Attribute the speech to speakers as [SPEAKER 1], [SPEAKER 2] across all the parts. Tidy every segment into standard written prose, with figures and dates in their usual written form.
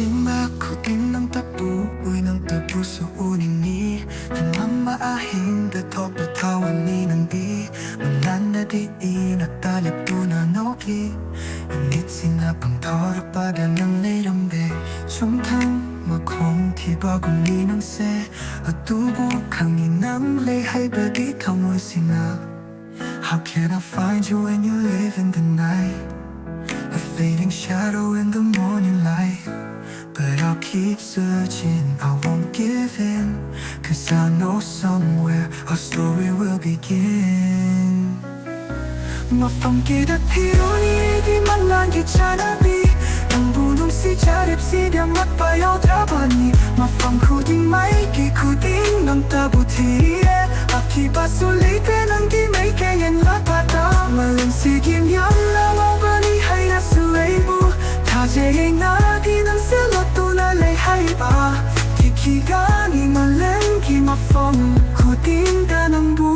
[SPEAKER 1] Magsima ko din ng tabuoy ng tabu sa unin ni Namamaahin dato patawan ni ng di Mananadiin at talip tunan oki Ingit sinapang tawar pada ng layrambe Sumtang makong tibagon ni ng se At tubo kang inang lehay badi kamoy sina How can I find you when you live in the night? A fading shadow in the morning light But I'll keep searching, I won't give in Cause I know somewhere our story will begin Mafangkid at hironi di man lang gitsanabi Ang bunong si Jarip sidyang magpayaw trabani Mafangkuding maiki kuding ng tabutiye Akiba sulitin ang di may kayan lapata Malansigim yang lamaw bani hay na suwaybo Tajayay na di ng silot tunalay hay ba Kikigani malengi mafang kuding ka ng bu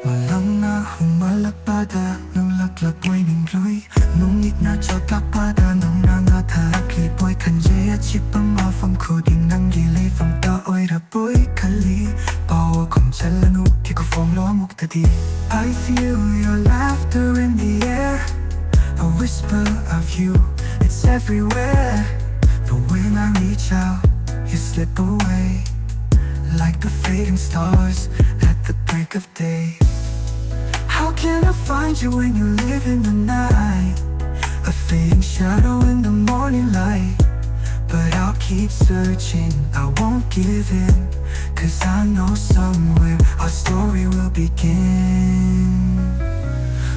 [SPEAKER 1] Walang na humalapada ng laklapoy ng luy Nungit na chotlapada ng nangataklipoy Kanjay at sipang mafang kuding ng gilay Fang taoy rapoy kali Bawa kong chalanu di ko fong lomok tadi I feel your laughter in the air A whisper of you, it's everywhere But when I reach out, you slip away Like the fading stars at the break of day How can I find you when you live in the night? A fading shadow in the morning light But I'll keep searching, I won't give in Cause I know somewhere our story will begin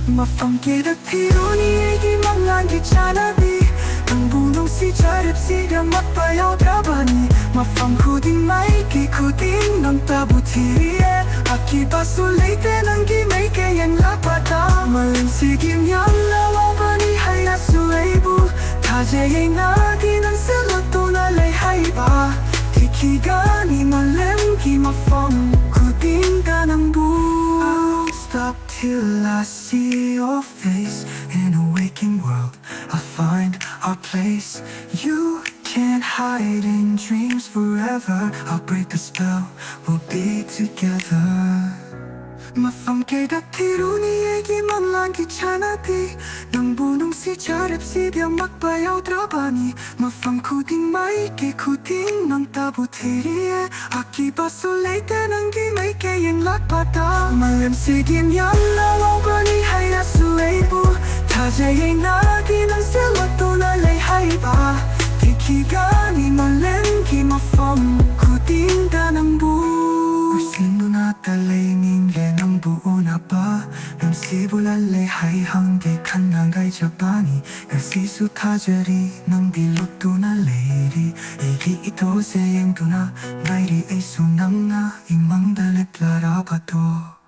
[SPEAKER 1] Mafangkid at hironi di man lang gitsanabi Ang bunong si Jarip sidyang magpayaw trabani Mafangkuding maiki kuding ng tabutiye Akiba sulitin ang di may kayan lapata Malansigim yang lawaw bani hay na suwaybo Tajayay na di ng silot tunalay hay ba Kikigani malemgi mafang kuding ka ng bu Stop till I see your face In a waking world I'll find our place You can't hide in dreams forever I'll break the spell, we'll be together Mafangkid at hironi egi man lang gitsanabi Nang bunong si Jarip sidyang magpayaw trabani Mafangkuding maiki kuding ng tabutiriye Akiba sulitin ang di may kayan lakpata Malamsigim yang lawaw bani hay na suwaybo Tajayay na di ng silot tunalay hay ba Kikigani malengi mafang kuding ka ng bu Sino na talay ningge ng buo na ba Nang sibulalay hay hangge kan nangay jabani Kasi sutajari ng dilot tunalay ri Igi ito sayang tuna Ngay ri ay sunang na imang dalip larapato